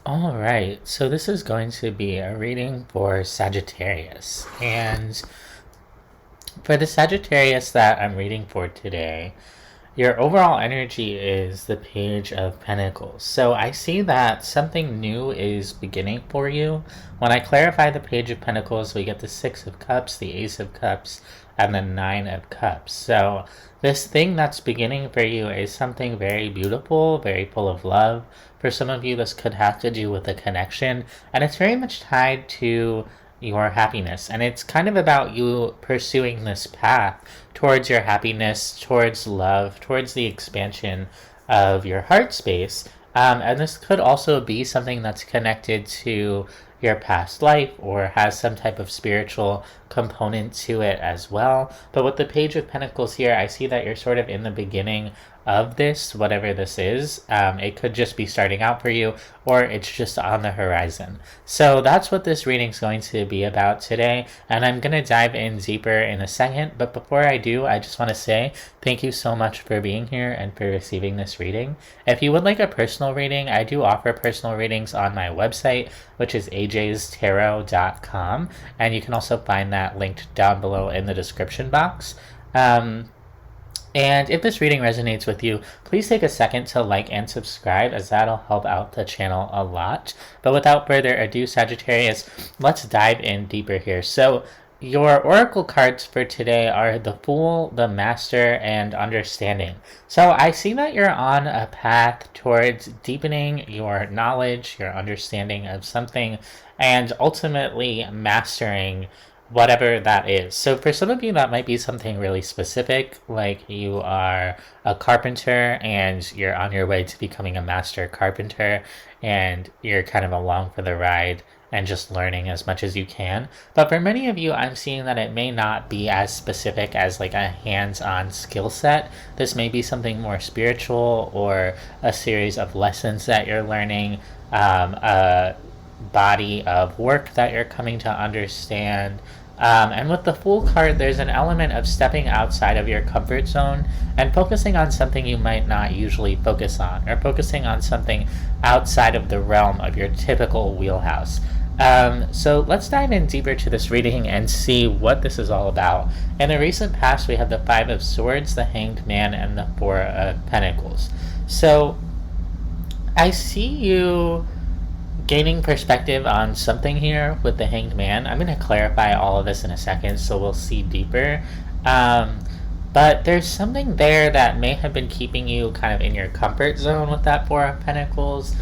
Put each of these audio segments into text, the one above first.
All right, so this is going to be a reading for Sagittarius. And for the Sagittarius that I'm reading for today, your overall energy is the Page of Pentacles. So I see that something new is beginning for you. When I clarify the Page of Pentacles, we get the Six of Cups, the Ace of Cups, and the Nine of Cups. So this thing that's beginning for you is something very beautiful, very full of love. For some of you, this could have to do with a connection, and it's very much tied to your happiness. And it's kind of about you pursuing this path towards your happiness, towards love, towards the expansion of your heart space. And this could also be something that's connected to your past life or has some type of spiritual component to it as well. But with the Page of Pentacles here, I see that you're sort of in the beginning of this, whatever this is. It could just be starting out for you, or it's just on the horizon. So that's what this reading is going to be about today, and I'm going to dive in deeper in a second. But before I do, I just want to say thank you so much for being here and for receiving this reading. If you would like a personal reading, I do offer personal readings on my website, which is ajstarot.com, and you can also find that linked down below in the description box. And if this reading resonates with you, please take a second to like and subscribe, as that'll help out the channel a lot. But without further ado, Sagittarius, let's dive in deeper here. So your oracle cards for today are the Fool, the Master, and Understanding. So I see that you're on a path towards deepening your knowledge, your understanding of something, and ultimately mastering whatever that is. So for some of you, that might be something really specific, like you are a carpenter and you're on your way to becoming a master carpenter, and you're kind of along for the ride and just learning as much as you can. But for many of you, I'm seeing that it may not be as specific as like a hands-on skill set. This may be something more spiritual, or a series of lessons that you're learning, a body of work that you're coming to understand. And with the Fool card, there's an element of stepping outside of your comfort zone and focusing on something you might not usually focus on, or focusing on something outside of the realm of your typical wheelhouse. So let's dive in deeper to this reading and see what this is all about. In the recent past, we have the Five of Swords, the Hanged Man, and the Four of Pentacles. So I see you gaining perspective on something here with the Hanged Man. I'm going to clarify all of this in a second, so we'll see deeper. But there's something there that may have been keeping you kind of in your comfort zone with that Four of Pentacles.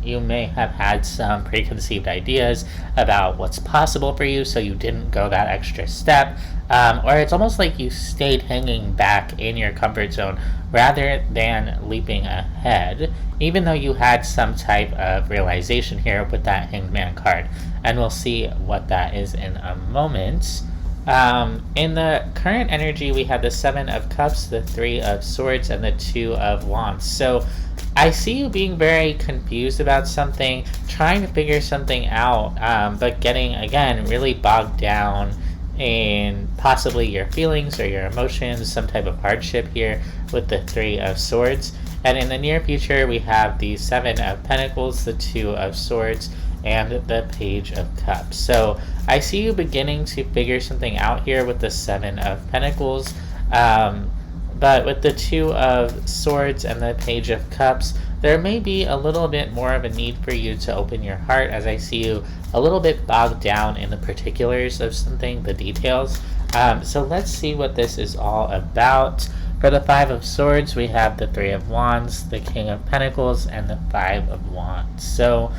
You may have had some preconceived ideas about what's possible for you, so you didn't go that extra step. Or it's almost like you stayed hanging back in your comfort zone rather than leaping ahead, even though you had some type of realization here with that Hanged Man card. And we'll see what that is in a moment. In the current energy, we have the Seven of Cups, the Three of Swords, and the Two of Wands. So I see you being very confused about something, trying to figure something out, but getting, again, really bogged down in possibly your feelings or your emotions, some type of hardship here with the Three of Swords. And in the near future, we have the Seven of Pentacles, the Two of Swords, and the Page of Cups. So I see you beginning to figure something out here with the Seven of Pentacles. But with the Two of Swords and the Page of Cups, there may be a little bit more of a need for you to open your heart, as I see you a little bit bogged down in the particulars of something, the details. So let's see what this is all about. For the Five of Swords, we have the Three of Wands, the King of Pentacles, and the Five of Wands. So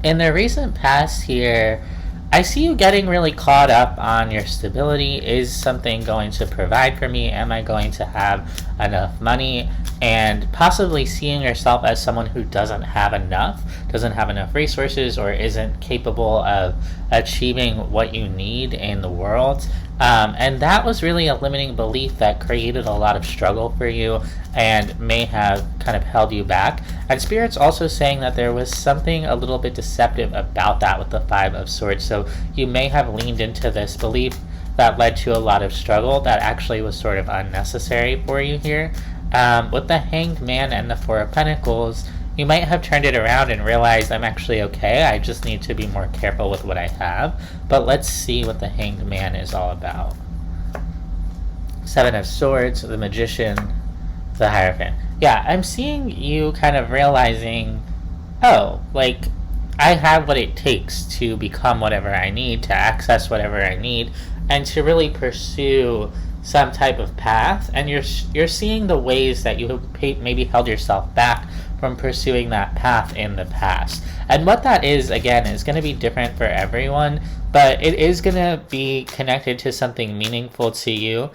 in the recent past here, I see you getting really caught up on your stability. Is something going to provide for me? Am I going to have enough money? And possibly seeing yourself as someone who doesn't have enough resources, or isn't capable of achieving what you need in the world. And that was really a limiting belief that created a lot of struggle for you and may have kind of held you back. And Spirit's also saying that there was something a little bit deceptive about that with the Five of Swords. So you may have leaned into this belief that led to a lot of struggle that actually was sort of unnecessary for you here. With the Hanged Man and the Four of Pentacles, you might have turned it around and realized I'm actually okay. I just need to be more careful with what I have. But let's see what the Hanged Man is all about. Seven of Swords, the Magician, the Hierophant. Yeah, I'm seeing you kind of realizing, oh, like, I have what it takes to become whatever I need, to access whatever I need, and to really pursue some type of path. And you're seeing the ways that you have maybe held yourself back from pursuing that path in the past. And what that is, again, is going to be different for everyone, but it is going to be connected to something meaningful to you.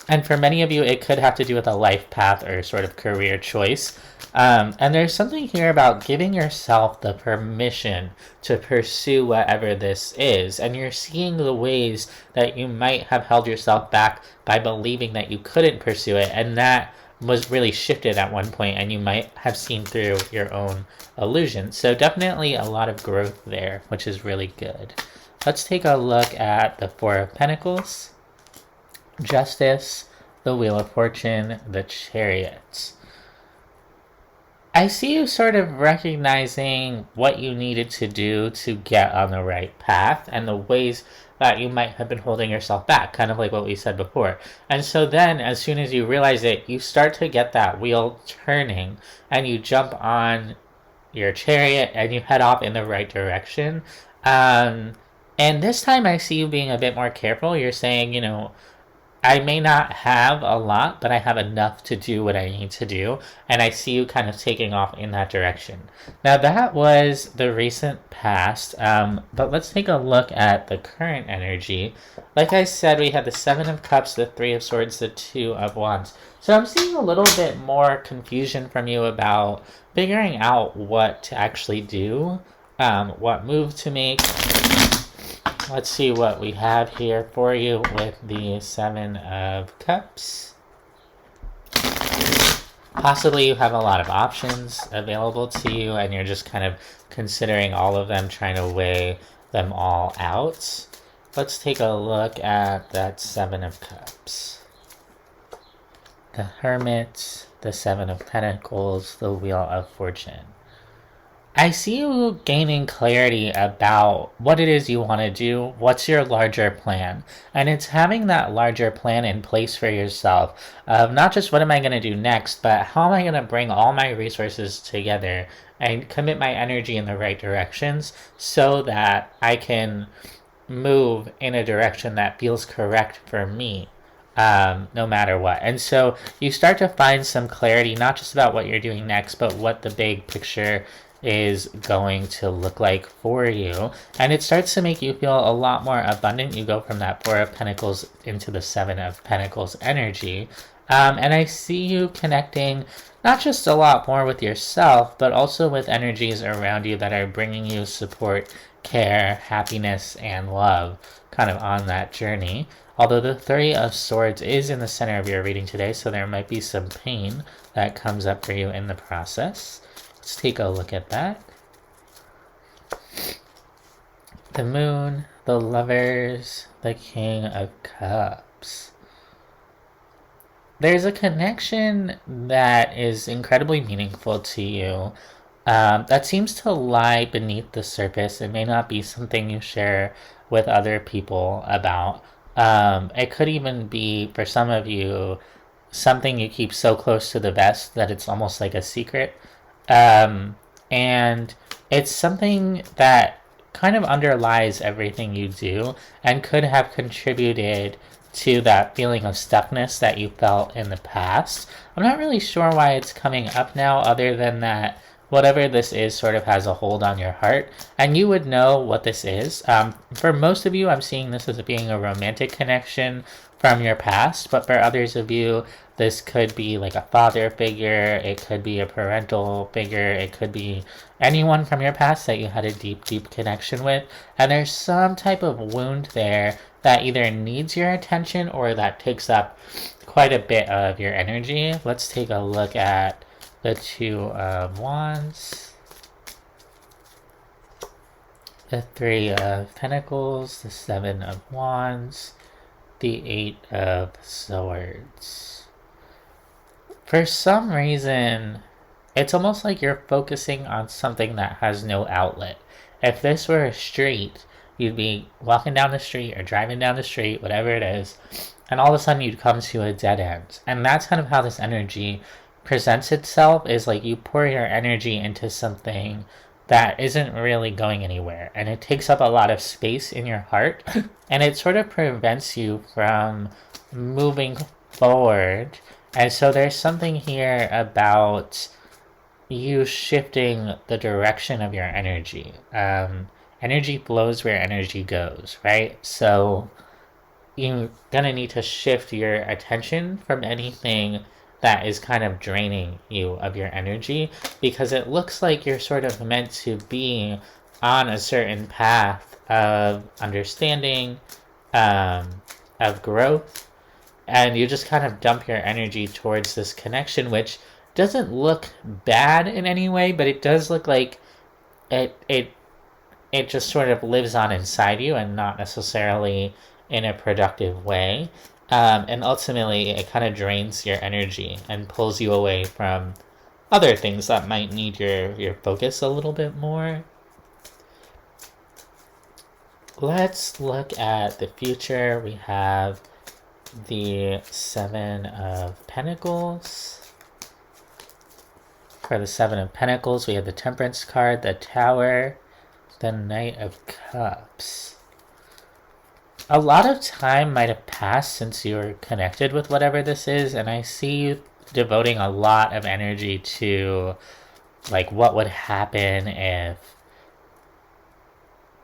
And for many of you, it could have to do with a life path or sort of career choice. And there's something here about giving yourself the permission to pursue whatever this is. And you're seeing the ways that you might have held yourself back by believing that you couldn't pursue it. And that was really shifted at one point, and you might have seen through your own illusion. So definitely a lot of growth there, which is really good. Let's take a look at the Four of Pentacles, Justice, the Wheel of Fortune, the Chariot. I see you sort of recognizing what you needed to do to get on the right path and the ways that you might have been holding yourself back, kind of like what we said before. And so then, as soon as you realize it, you start to get that wheel turning and you jump on your chariot and you head off in the right direction. And this time I see you being a bit more careful. You're saying, you know, I may not have a lot, but I have enough to do what I need to do. And I see you kind of taking off in that direction. Now that was the recent past, but let's take a look at the current energy. Like I said, we had the Seven of Cups, the Three of Swords, the Two of Wands. So I'm seeing a little bit more confusion from you about figuring out what to actually do, what move to make. Let's see what we have here for you with the Seven of Cups. Possibly you have a lot of options available to you and you're just kind of considering all of them, trying to weigh them all out. Let's take a look at that Seven of Cups. The Hermit, the Seven of Pentacles, the Wheel of Fortune. I see you gaining clarity about what it is you want to do, what's your larger plan. And it's having that larger plan in place for yourself of not just what am I going to do next, but how am I going to bring all my resources together and commit my energy in the right directions so that I can move in a direction that feels correct for me. No matter what. And so you start to find some clarity, not just about what you're doing next, but what the big picture is going to look like for you. And it starts to make you feel a lot more abundant. You go from that Four of Pentacles into the Seven of Pentacles energy. And I see you connecting not just a lot more with yourself, but also with energies around you that are bringing you support, care, happiness, and love kind of on that journey. Although the Three of Swords is in the center of your reading today, so there might be some pain that comes up for you in the process. Let's take a look at that. The Moon, the Lovers, the King of Cups. There's a connection that is incredibly meaningful to you that seems to lie beneath the surface. It may not be something you share with other people about. It could even be, for some of you, something you keep so close to the vest that it's almost like a secret. And it's something that kind of underlies everything you do and could have contributed to that feeling of stuckness that you felt in the past. I'm not really sure why it's coming up now, other than that whatever this is sort of has a hold on your heart, and you would know what this is. For most of you, I'm seeing this as being a romantic connection from your past, but for others of you, this could be like a father figure, it could be a parental figure, it could be anyone from your past that you had a deep, deep connection with, and there's some type of wound there that either needs your attention or that takes up quite a bit of your energy. Let's take a look at the Two of Wands, the Three of Pentacles, the Seven of Wands, the Eight of Swords. For some reason, it's almost like you're focusing on something that has no outlet. If this were a street, you'd be walking down the street or driving down the street, whatever it is, and all of a sudden you'd come to a dead end. And that's kind of how this energy presents itself, is like you pour your energy into something that isn't really going anywhere, and it takes up a lot of space in your heart and it sort of prevents you from moving forward. And so there's something here about you shifting the direction of your energy. Energy flows where energy goes, right? So you're gonna need to shift your attention from anything that is kind of draining you of your energy, because it looks like you're sort of meant to be on a certain path of understanding, of growth, and you just kind of dump your energy towards this connection, which doesn't look bad in any way, but it does look like it just sort of lives on inside you and not necessarily in a productive way. And ultimately, it kind of drains your energy and pulls you away from other things that might need your focus a little bit more. Let's look at the future. We have the Seven of Pentacles. For the Seven of Pentacles, we have the Temperance card, the Tower, the Knight of Cups. A lot of time might have passed since you were connected with whatever this is, and I see you devoting a lot of energy to like what would happen if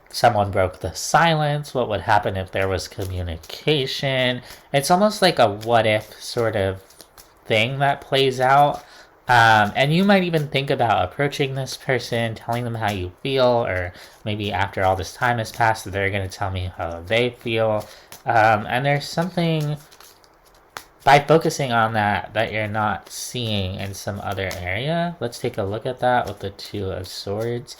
someone broke the silence, what would happen if there was communication. It's almost like a what if sort of thing that plays out. And you might even think about approaching this person, telling them how you feel, or maybe after all this time has passed, they're going to tell me how they feel. And there's something, by focusing on that you're not seeing in some other area. Let's take a look at that with the Two of Swords.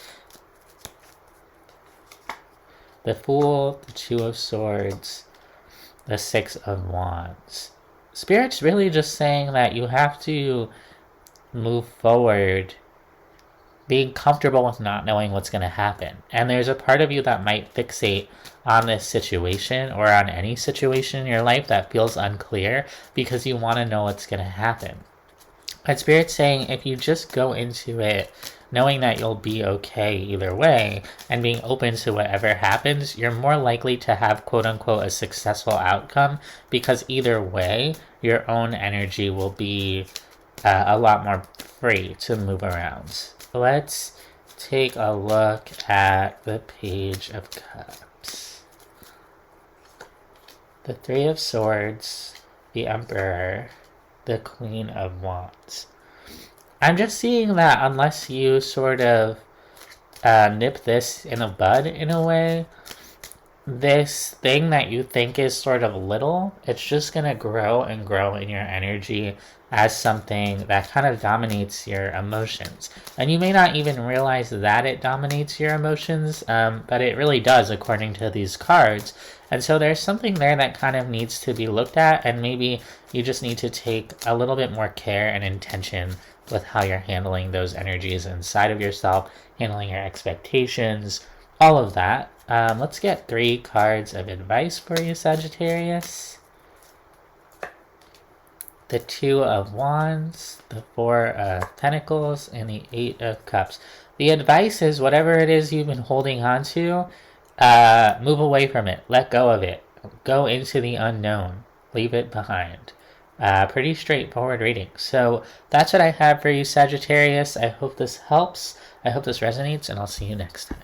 The Fool, the Two of Swords, the Six of Wands. Spirit's really just saying that you have to move forward being comfortable with not knowing what's going to happen. And there's a part of you that might fixate on this situation or on any situation in your life that feels unclear because you want to know what's going to happen. But Spirit's saying if you just go into it knowing that you'll be okay either way and being open to whatever happens, you're more likely to have quote-unquote a successful outcome, because either way your own energy will be a lot more free to move around. Let's take a look at the Page of Cups. The Three of Swords, the Emperor, the Queen of Wands. I'm just seeing that unless you sort of nip this in the bud in a way, this thing that you think is sort of little, it's just going to grow and grow in your energy as something that kind of dominates your emotions. And you may not even realize that it dominates your emotions, but it really does according to these cards. And so there's something there that kind of needs to be looked at, and maybe you just need to take a little bit more care and intention with how you're handling those energies inside of yourself, handling your expectations, all of that. Let's get 3 cards of advice for you, Sagittarius. The Two of Wands, the Four of Pentacles, and the Eight of Cups. The advice is whatever it is you've been holding on to, move away from it. Let go of it. Go into the unknown. Leave it behind. Pretty straightforward reading. So that's what I have for you, Sagittarius. I hope this helps. I hope this resonates, and I'll see you next time.